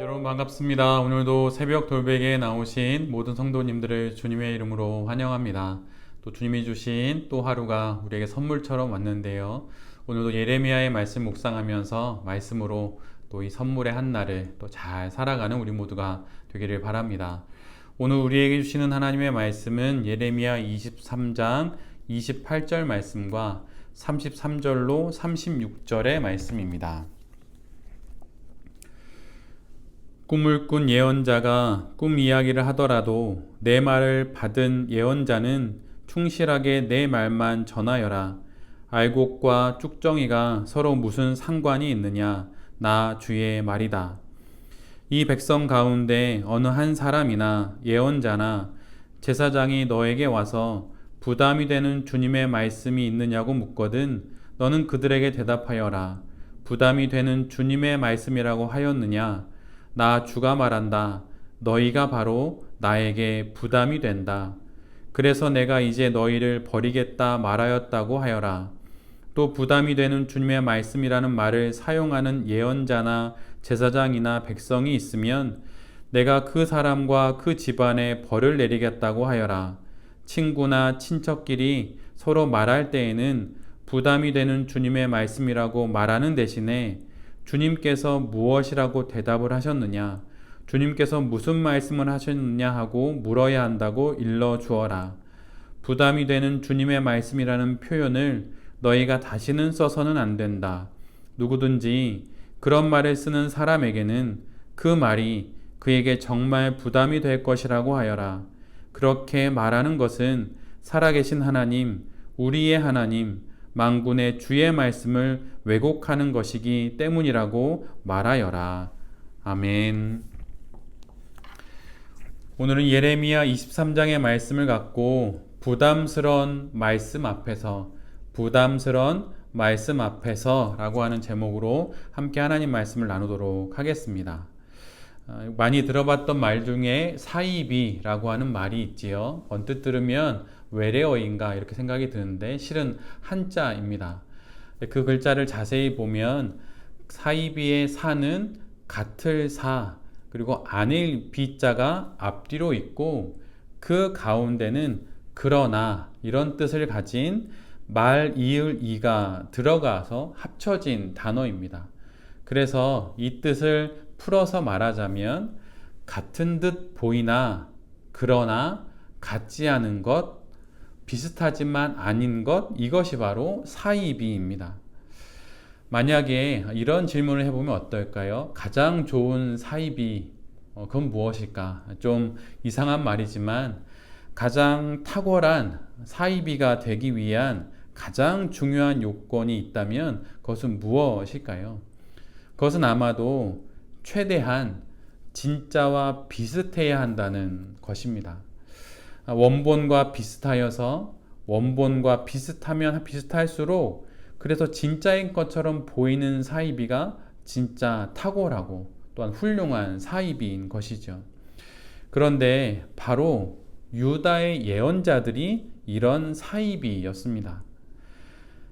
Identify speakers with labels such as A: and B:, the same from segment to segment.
A: 여러분 반갑습니다. 오늘도 새벽 돌베개에 나오신 모든 성도님들을 주님의 이름으로 환영합니다. 또 주님이 주신 또 하루가 우리에게 선물처럼 왔는데요. 오늘도 예레미야의 말씀 묵상하면서 말씀으로 또 이 선물의 한 날을 또 잘 살아가는 우리 모두가 되기를 바랍니다. 오늘 우리에게 주시는 하나님의 말씀은 예레미야 23장 28절 말씀과 33절로 36절의 말씀입니다. 꿈을 꾼 예언자가 꿈 이야기를 하더라도 내 말을 받은 예언자는 충실하게 내 말만 전하여라. 알곡과 쭉정이가 서로 무슨 상관이 있느냐? 나 주의 말이다. 이 백성 가운데 어느 한 사람이나 예언자나 제사장이 너에게 와서 부담이 되는 주님의 말씀이 있느냐고 묻거든 너는 그들에게 대답하여라. 부담이 되는 주님의 말씀이라고 하였느냐? 나 주가 말한다. 너희가 바로 나에게 부담이 된다. 그래서 내가 이제 너희를 버리겠다 말하였다고 하여라. 또 부담이 되는 주님의 말씀이라는 말을 사용하는 예언자나 제사장이나 백성이 있으면 내가 그 사람과 그 집안에 벌을 내리겠다고 하여라. 친구나 친척끼리 서로 말할 때에는 부담이 되는 주님의 말씀이라고 말하는 대신에 주님께서 무엇이라고 대답을 하셨느냐? 주님께서 무슨 말씀을 하셨느냐 하고 물어야 한다고 일러 주어라. 부담이 되는 주님의 말씀이라는 표현을 너희가 다시는 써서는 안 된다. 누구든지 그런 말을 쓰는 사람에게는 그 말이 그에게 정말 부담이 될 것이라고 하여라. 그렇게 말하는 것은 살아계신 하나님, 우리의 하나님, 만군의 주의 말씀을 왜곡하는 것이기 때문이라고 말하여라. 아멘. 오늘은 예레미야 23장의 말씀을 갖고 부담스러운 말씀 앞에서 라고 하는 제목으로 함께 하나님 말씀을 나누도록 하겠습니다. 많이 들어봤던 말 중에 사이비라고 하는 말이 있지요. 언뜻 들으면 외래어인가 이렇게 생각이 드는데 실은 한자입니다. 그 글자를 자세히 보면 사이비의 사는 같을 사, 그리고 안일 비자가 앞뒤로 있고 그 가운데는 그러나 이런 뜻을 가진 말, 이을, 이가 들어가서 합쳐진 단어입니다. 그래서 이 뜻을 풀어서 말하자면 같은 듯 보이나 그러나 같지 않은 것, 비슷하지만 아닌 것, 이것이 바로 사이비입니다. 만약에 이런 질문을 해보면 어떨까요? 가장 좋은 사이비, 그건 무엇일까? 좀 이상한 말이지만 가장 탁월한 사이비가 되기 위한 가장 중요한 요건이 있다면 그것은 무엇일까요? 그것은 아마도 최대한 진짜와 비슷해야 한다는 것입니다. 원본과 비슷하여서 원본과 비슷하면 비슷할수록 그래서 진짜인 것처럼 보이는 사이비가 진짜 탁월하고 또한 훌륭한 사이비인 것이죠. 그런데 바로 유다의 예언자들이 이런 사이비였습니다.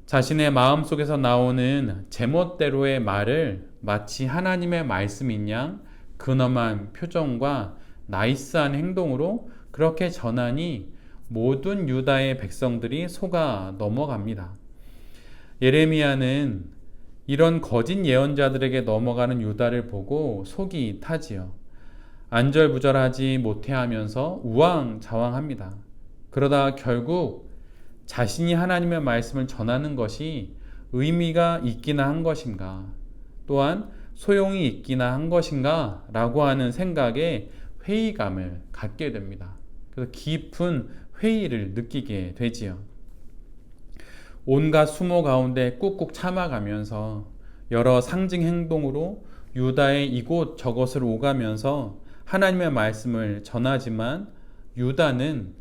A: 자신의 마음속에서 나오는 제멋대로의 말을 마치 하나님의 말씀인 양 근엄한 표정과 나이스한 행동으로 그렇게 전하니 모든 유다의 백성들이 속아 넘어갑니다. 예레미야는 이런 거짓 예언자들에게 넘어가는 유다를 보고 속이 타지요. 안절부절하지 못해 하면서 우왕좌왕합니다. 그러다 결국 자신이 하나님의 말씀을 전하는 것이 의미가 있기나 한 것인가, 또한 소용이 있기나 한 것인가 라고 하는 생각에 회의감을 갖게 됩니다. 그래서 깊은 회의를 느끼게 되지요. 온갖 수모 가운데 꾹꾹 참아가면서 여러 상징 행동으로 유다의 이곳 저곳을 오가면서 하나님의 말씀을 전하지만 유다는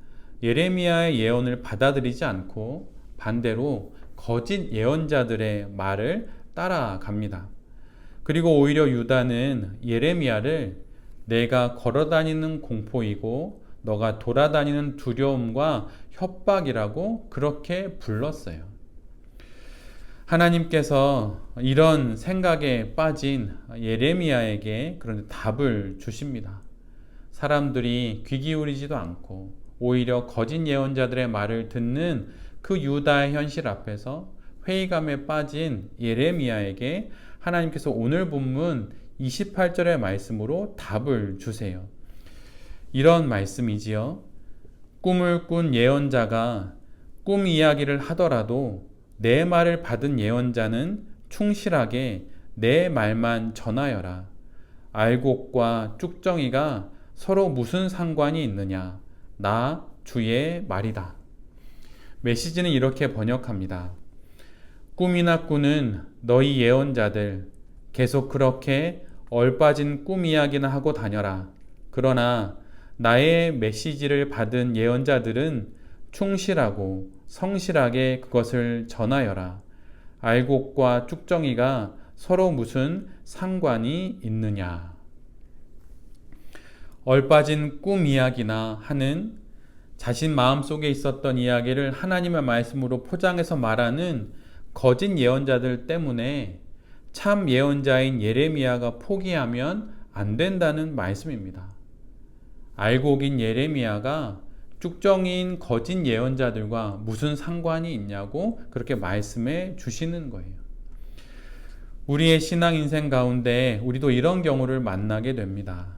A: 예레미야의 예언을 받아들이지 않고 반대로 거짓 예언자들의 말을 따라갑니다. 그리고 오히려 유다는 예레미야를 내가 걸어다니는 공포이고 너가 돌아다니는 두려움과 협박이라고 그렇게 불렀어요. 하나님께서 이런 생각에 빠진 예레미야에게 그런 답을 주십니다. 사람들이 귀 기울이지도 않고 오히려 거짓 예언자들의 말을 듣는 그 유다의 현실 앞에서 회의감에 빠진 예레미야에게 하나님께서 오늘 본문 28절의 말씀으로 답을 주세요. 이런 말씀이지요. 꿈을 꾼 예언자가 꿈 이야기를 하더라도 내 말을 받은 예언자는 충실하게 내 말만 전하여라. 알곡과 쭉정이가 서로 무슨 상관이 있느냐? 나 주의 말이다. 메시지는 이렇게 번역합니다. 꿈이나 꾸는 너희 예언자들 계속 그렇게 얼빠진 꿈 이야기나 하고 다녀라. 그러나 나의 메시지를 받은 예언자들은 충실하고 성실하게 그것을 전하여라. 알곡과 쭉정이가 서로 무슨 상관이 있느냐? 얼빠진 꿈 이야기나 하는 자신 마음속에 있었던 이야기를 하나님의 말씀으로 포장해서 말하는 거짓 예언자들 때문에 참 예언자인 예레미야가 포기하면 안 된다는 말씀입니다. 알곡인 예레미야가 쭉정이인 거짓 예언자들과 무슨 상관이 있냐고 그렇게 말씀해 주시는 거예요. 우리의 신앙 인생 가운데 우리도 이런 경우를 만나게 됩니다.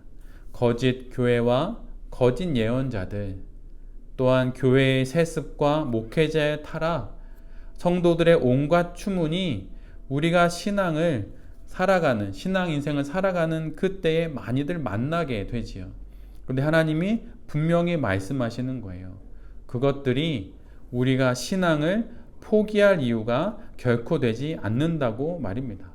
A: 거짓 교회와 거짓 예언자들, 또한 교회의 세습과 목회자의 타락, 성도들의 온갖 추문이 우리가 신앙을 살아가는, 신앙 인생을 살아가는 그때에 많이들 만나게 되지요. 그런데 하나님이 분명히 말씀하시는 거예요. 그것들이 우리가 신앙을 포기할 이유가 결코 되지 않는다고 말입니다.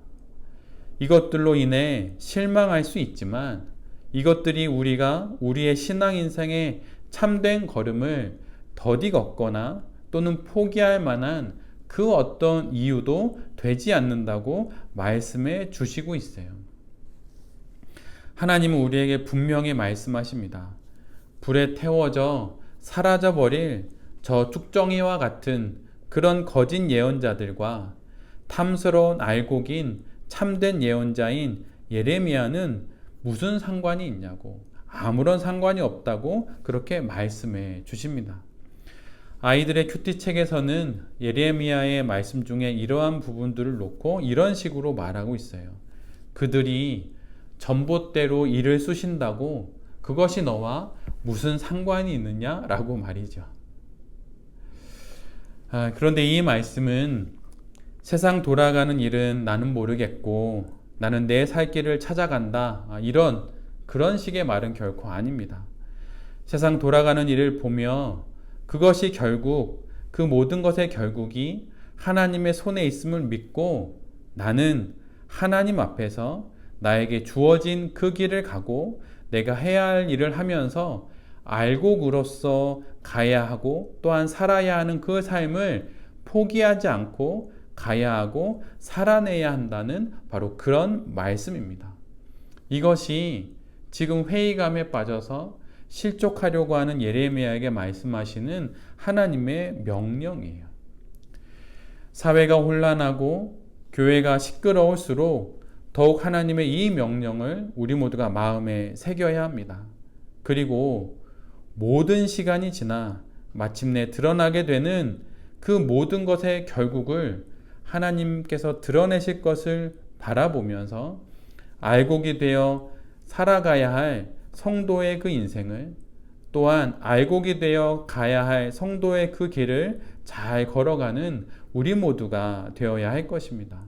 A: 이것들로 인해 실망할 수 있지만 이것들이 우리가 우리의 신앙 인생의 참된 걸음을 더디 걷거나 또는 포기할 만한 그 어떤 이유도 되지 않는다고 말씀해 주시고 있어요. 하나님은 우리에게 분명히 말씀하십니다. 불에 태워져 사라져버릴 저 쭉정이와 같은 그런 거짓 예언자들과 탐스러운 알곡인 참된 예언자인 예레미야는 무슨 상관이 있냐고, 아무런 상관이 없다고 그렇게 말씀해 주십니다. 아이들의 큐티책에서는 예레미야의 말씀 중에 이러한 부분들을 놓고 이런 식으로 말하고 있어요. 그들이 전봇대로 이를 쑤신다고 그것이 너와 무슨 상관이 있느냐라고 말이죠. 그런데 이 말씀은 세상 돌아가는 일은 나는 모르겠고 나는 내 살 길을 찾아간다, 그런 식의 말은 결코 아닙니다. 세상 돌아가는 일을 보며 그것이 결국 그 모든 것의 결국이 하나님의 손에 있음을 믿고 나는 하나님 앞에서 나에게 주어진 그 길을 가고 내가 해야 할 일을 하면서 알곡으로서 가야 하고 또한 살아야 하는 그 삶을 포기하지 않고 가야 하고 살아내야 한다는 바로 그런 말씀입니다. 이것이 지금 회의감에 빠져서 실족하려고 하는 예레미야에게 말씀하시는 하나님의 명령이에요. 사회가 혼란하고 교회가 시끄러울수록 더욱 하나님의 이 명령을 우리 모두가 마음에 새겨야 합니다. 그리고 모든 시간이 지나 마침내 드러나게 되는 그 모든 것의 결국을 하나님께서 드러내실 것을 바라보면서 알곡이 되어 살아가야 할 성도의 그 인생을, 또한 알곡이 되어 가야 할 성도의 그 길을 잘 걸어가는 우리 모두가 되어야 할 것입니다.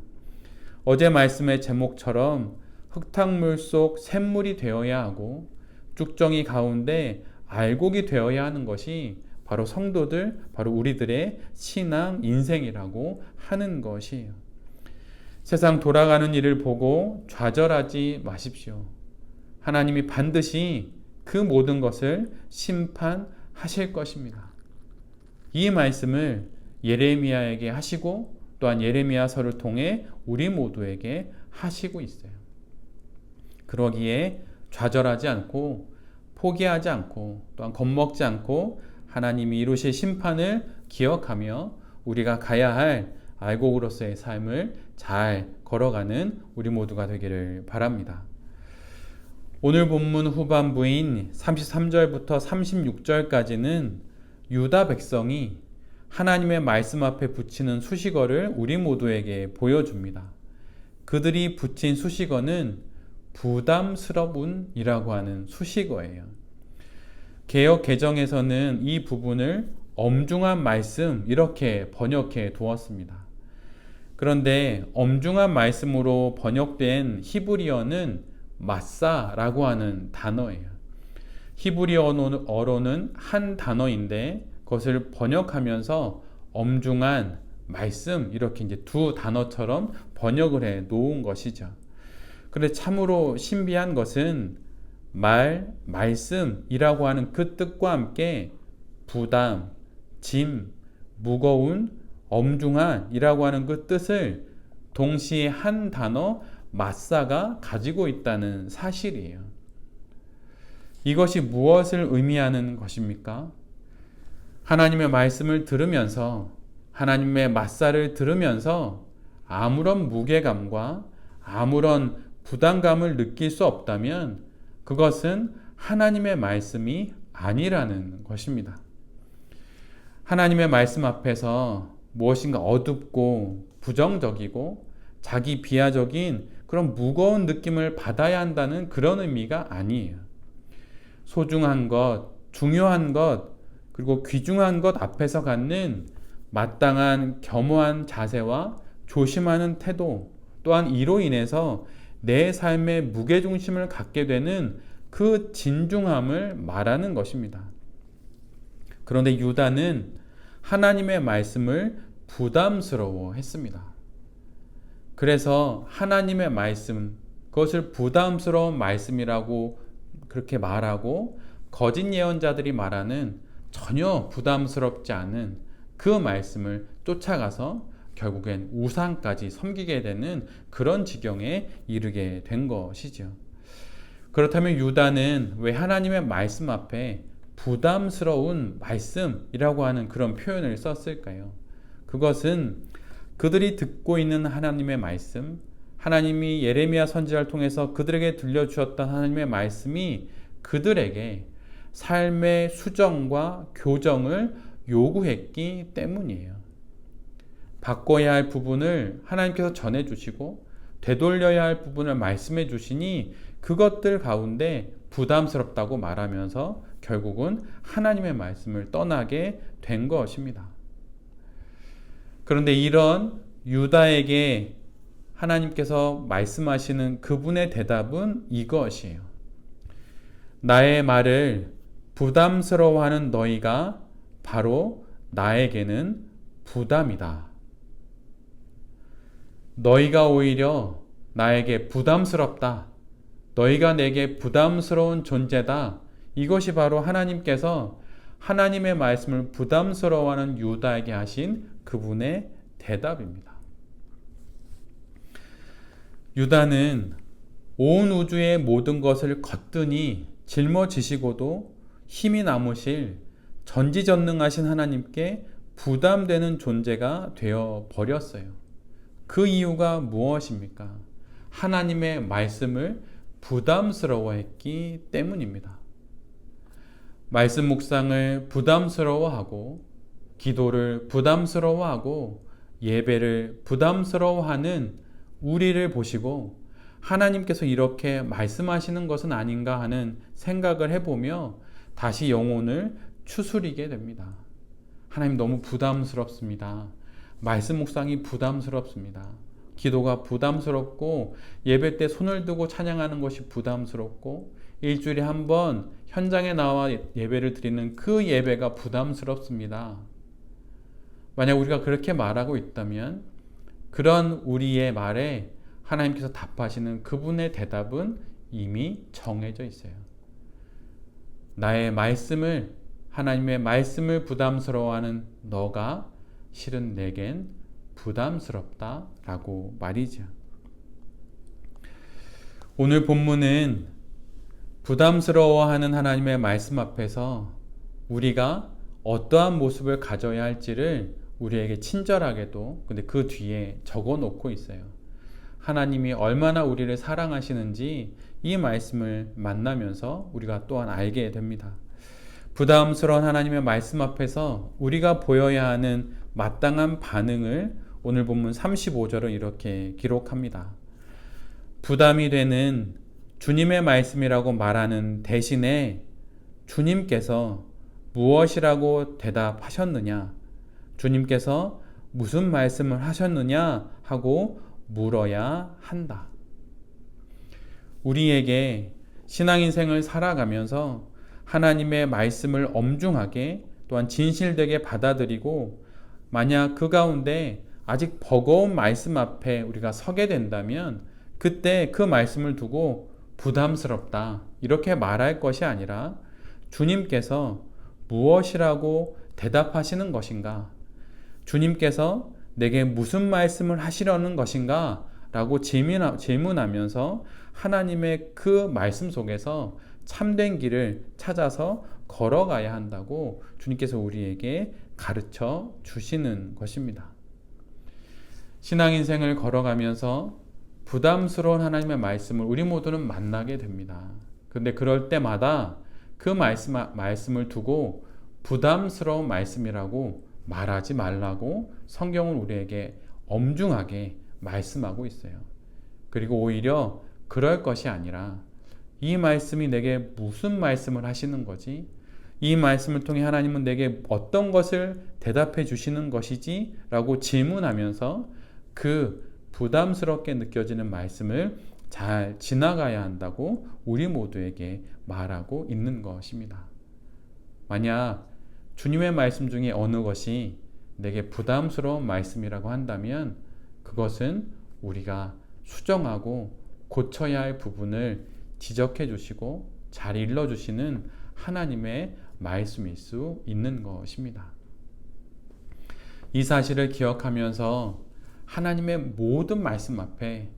A: 어제 말씀의 제목처럼 흙탕물 속 샘물이 되어야 하고 쭉정이 가운데 알곡이 되어야 하는 것이 바로 성도들, 바로 우리들의 신앙 인생이라고 하는 것이에요. 세상 돌아가는 일을 보고 좌절하지 마십시오. 하나님이 반드시 그 모든 것을 심판하실 것입니다. 이 말씀을 예레미야에게 하시고 또한 예레미야서를 통해 우리 모두에게 하시고 있어요. 그러기에 좌절하지 않고 포기하지 않고 또한 겁먹지 않고 하나님이 이루실 심판을 기억하며 우리가 가야 할 알곡으로서의 삶을 잘 걸어가는 우리 모두가 되기를 바랍니다. 오늘 본문 후반부인 33절부터 36절까지는 유다 백성이 하나님의 말씀 앞에 붙이는 수식어를 우리 모두에게 보여줍니다. 그들이 붙인 수식어는 부담스러운이라고 하는 수식어예요. 개역 개정에서는 이 부분을 엄중한 말씀 이렇게 번역해 두었습니다. 그런데 엄중한 말씀으로 번역된 히브리어는 마사라고 하는 단어예요. 히브리어로는 한 단어인데 그것을 번역하면서 엄중한 말씀 이렇게 이제 두 단어처럼 번역을 해 놓은 것이죠. 그런데 참으로 신비한 것은 말씀이라고 하는 그 뜻과 함께 부담, 짐, 무거운, 엄중한이라고 하는 그 뜻을 동시에 한 단어 마사가 가지고 있다는 사실이에요. 이것이 무엇을 의미하는 것입니까? 하나님의 말씀을 들으면서 하나님의 마사를 들으면서 아무런 무게감과 아무런 부담감을 느낄 수 없다면 그것은 하나님의 말씀이 아니라는 것입니다. 하나님의 말씀 앞에서 무엇인가 어둡고 부정적이고 자기 비하적인 그런 무거운 느낌을 받아야 한다는 그런 의미가 아니에요. 소중한 것, 중요한 것, 그리고 귀중한 것 앞에서 갖는 마땅한 겸허한 자세와 조심하는 태도, 또한 이로 인해서 내 삶의 무게중심을 갖게 되는 그 진중함을 말하는 것입니다. 그런데 유다는 하나님의 말씀을 부담스러워 했습니다. 그래서 하나님의 말씀, 그것을 부담스러운 말씀이라고 그렇게 말하고 거짓 예언자들이 말하는 전혀 부담스럽지 않은 그 말씀을 쫓아가서 결국엔 우상까지 섬기게 되는 그런 지경에 이르게 된 것이죠. 그렇다면 유다는 왜 하나님의 말씀 앞에 부담스러운 말씀이라고 하는 그런 표현을 썼을까요? 그것은 그들이 듣고 있는 하나님의 말씀, 하나님이 예레미야 선지자를 통해서 그들에게 들려주었던 하나님의 말씀이 그들에게 삶의 수정과 교정을 요구했기 때문이에요. 바꿔야 할 부분을 하나님께서 전해주시고 되돌려야 할 부분을 말씀해 주시니 그것들 가운데 부담스럽다고 말하면서 결국은 하나님의 말씀을 떠나게 된 것입니다. 그런데 이런 유다에게 하나님께서 말씀하시는 그분의 대답은 이것이에요. 나의 말을 부담스러워하는 너희가 바로 나에게는 부담이다. 너희가 오히려 나에게 부담스럽다. 너희가 내게 부담스러운 존재다. 이것이 바로 하나님께서 하나님의 말씀을 부담스러워하는 유다에게 하신 그분의 대답입니다. 유다는 온 우주의 모든 것을 거뜬히 짊어지시고도 힘이 남으실 전지전능하신 하나님께 부담되는 존재가 되어 버렸어요. 그 이유가 무엇입니까? 하나님의 말씀을 부담스러워했기 때문입니다. 말씀 묵상을 부담스러워하고 기도를 부담스러워하고 예배를 부담스러워하는 우리를 보시고 하나님께서 이렇게 말씀하시는 것은 아닌가 하는 생각을 해보며 다시 영혼을 추스리게 됩니다. 하나님 너무 부담스럽습니다. 말씀 묵상이 부담스럽습니다. 기도가 부담스럽고 예배 때 손을 들고 찬양하는 것이 부담스럽고 일주일에 한 번 현장에 나와 예배를 드리는 그 예배가 부담스럽습니다. 만약 우리가 그렇게 말하고 있다면 그런 우리의 말에 하나님께서 답하시는 그분의 대답은 이미 정해져 있어요. 나의 말씀을, 하나님의 말씀을 부담스러워하는 너가 실은 내겐 부담스럽다라고 말이죠. 오늘 본문은 부담스러워하는 하나님의 말씀 앞에서 우리가 어떠한 모습을 가져야 할지를 우리에게 친절하게도 근데 그 뒤에 적어 놓고 있어요. 하나님이 얼마나 우리를 사랑하시는지 이 말씀을 만나면서 우리가 또한 알게 됩니다. 부담스러운 하나님의 말씀 앞에서 우리가 보여야 하는 마땅한 반응을 오늘 본문 35절은 이렇게 기록합니다. 부담이 되는 주님의 말씀이라고 말하는 대신에 주님께서 무엇이라고 대답하셨느냐? 주님께서 무슨 말씀을 하셨느냐? 하고 물어야 한다. 우리에게 신앙인생을 살아가면서 하나님의 말씀을 엄중하게 또한 진실되게 받아들이고 만약 그 가운데 아직 버거운 말씀 앞에 우리가 서게 된다면 그때 그 말씀을 두고 부담스럽다 이렇게 말할 것이 아니라 주님께서 무엇이라고 대답하시는 것인가? 주님께서 내게 무슨 말씀을 하시려는 것인가? 라고 질문하면서 하나님의 그 말씀 속에서 참된 길을 찾아서 걸어가야 한다고 주님께서 우리에게 가르쳐 주시는 것입니다. 신앙인생을 걸어가면서 부담스러운 하나님의 말씀을 우리 모두는 만나게 됩니다. 그런데 그럴 때마다 그 말씀을 두고 부담스러운 말씀이라고 말하지 말라고 성경은 우리에게 엄중하게 말씀하고 있어요. 그리고 오히려 그럴 것이 아니라 이 말씀이 내게 무슨 말씀을 하시는 거지? 이 말씀을 통해 하나님은 내게 어떤 것을 대답해 주시는 것이지? 라고 질문하면서 그 부담스럽게 느껴지는 말씀을 잘 지나가야 한다고 우리 모두에게 말하고 있는 것입니다. 만약 주님의 말씀 중에 어느 것이 내게 부담스러운 말씀이라고 한다면 그것은 우리가 수정하고 고쳐야 할 부분을 지적해 주시고 잘 일러 주시는 하나님의 말씀일 수 있는 것입니다. 이 사실을 기억하면서 하나님의 모든 말씀 앞에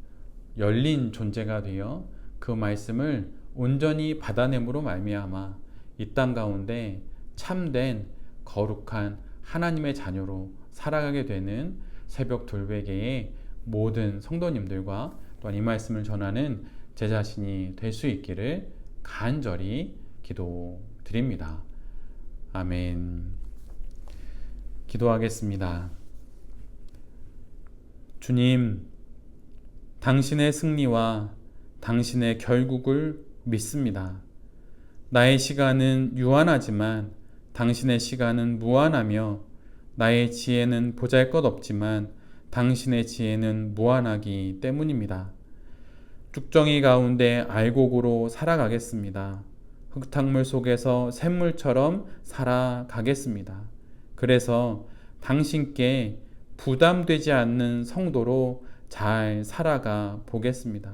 A: 열린 존재가 되어 그 말씀을 온전히 받아냄으로 말미암아 이 땅 가운데 참된 거룩한 하나님의 자녀로 살아가게 되는 새벽 돌베개의 모든 성도님들과 또한 이 말씀을 전하는 제 자신이 될 수 있기를 간절히 기도드립니다. 아멘. 기도하겠습니다. 주님, 당신의 승리와 당신의 결국을 믿습니다. 나의 시간은 유한하지만 당신의 시간은 무한하며 나의 지혜는 보잘것없지만 당신의 지혜는 무한하기 때문입니다. 쭉정이 가운데 알곡으로 살아가겠습니다. 흙탕물 속에서 샘물처럼 살아가겠습니다. 그래서 당신께 부담되지 않는 성도로 잘 살아가 보겠습니다.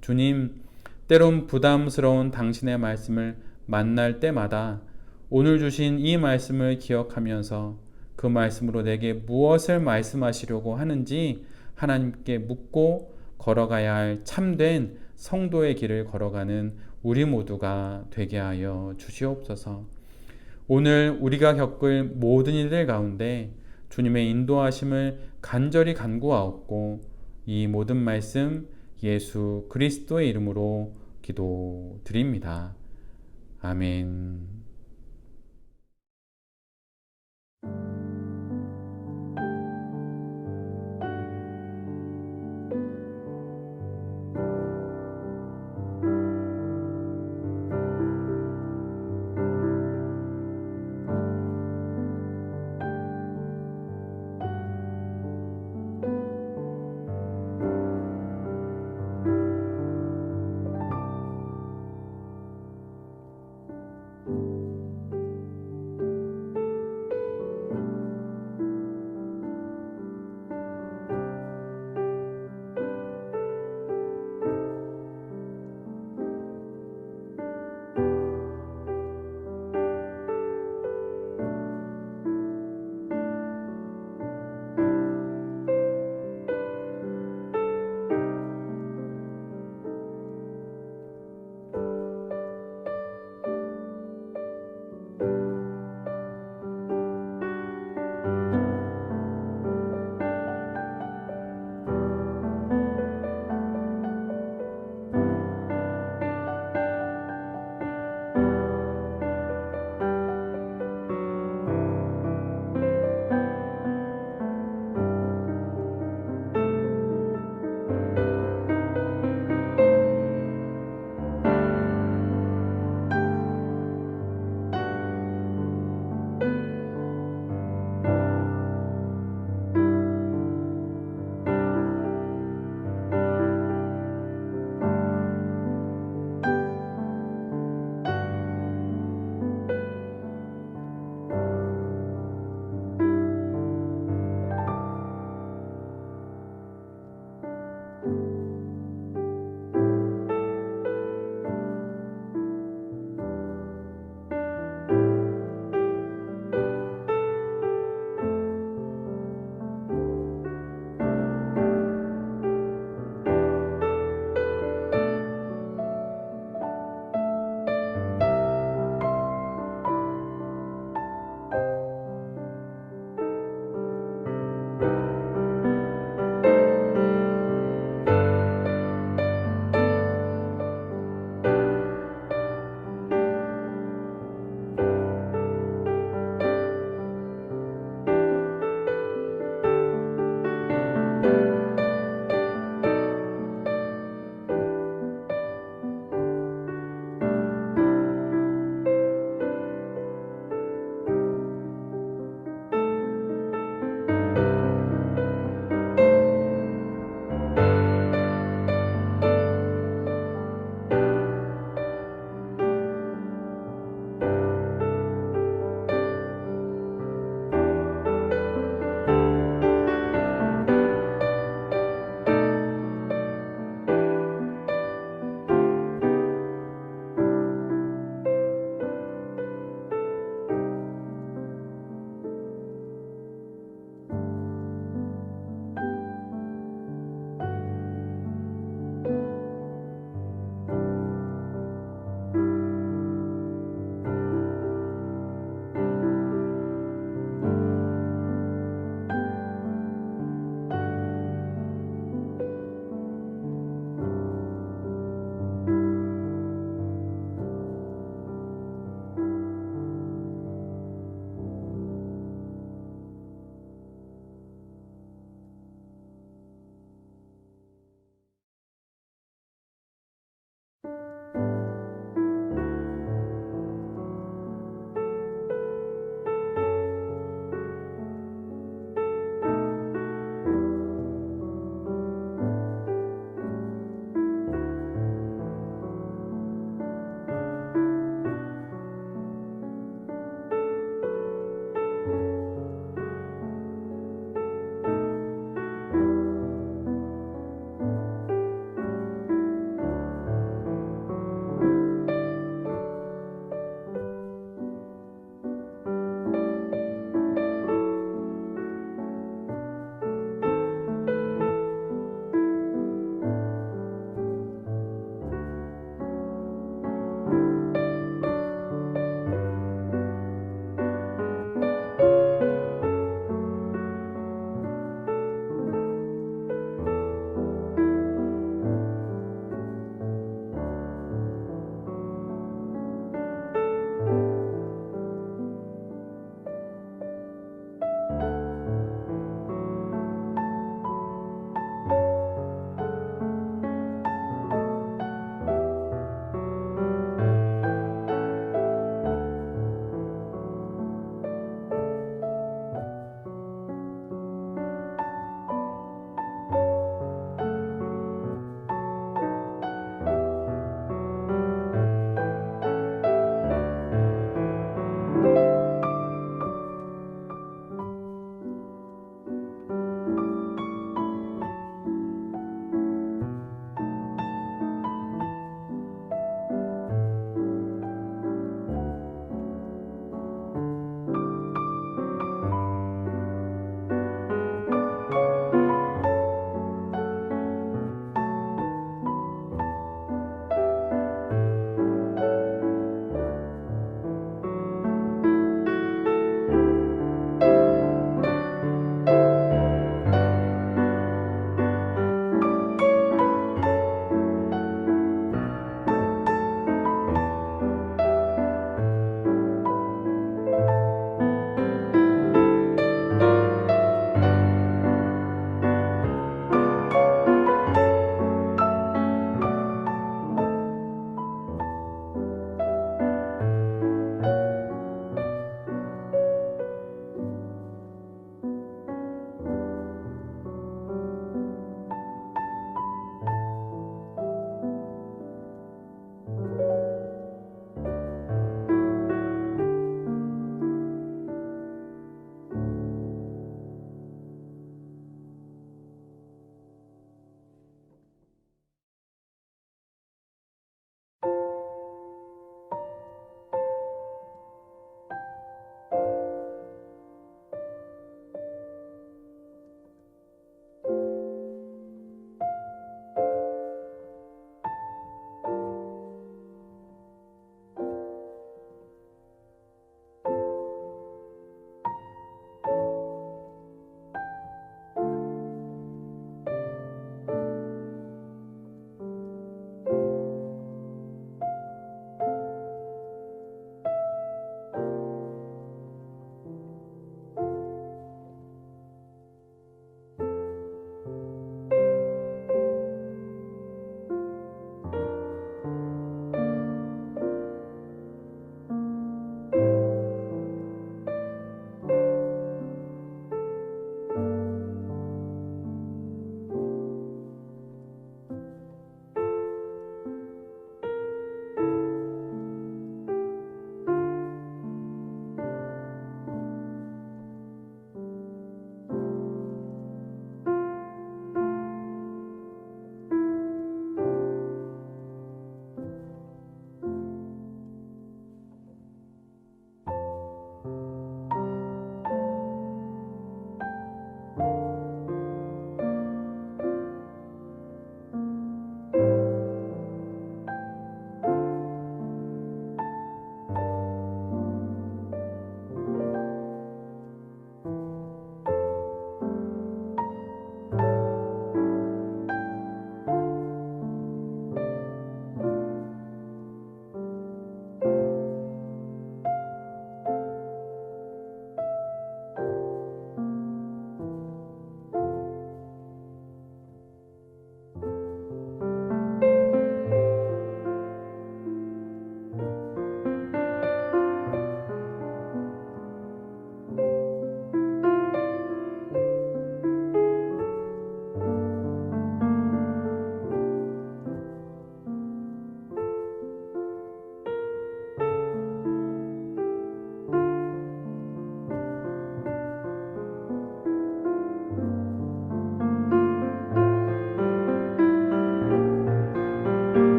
A: 주님, 때론 부담스러운 당신의 말씀을 만날 때마다 오늘 주신 이 말씀을 기억하면서 그 말씀으로 내게 무엇을 말씀하시려고 하는지 하나님께 묻고 걸어가야 할 참된 성도의 길을 걸어가는 우리 모두가 되게 하여 주시옵소서. 오늘 우리가 겪을 모든 일들 가운데 주님의 인도하심을 간절히 간구하옵고 이 모든 말씀 예수 그리스도의 이름으로 기도드립니다. 아멘.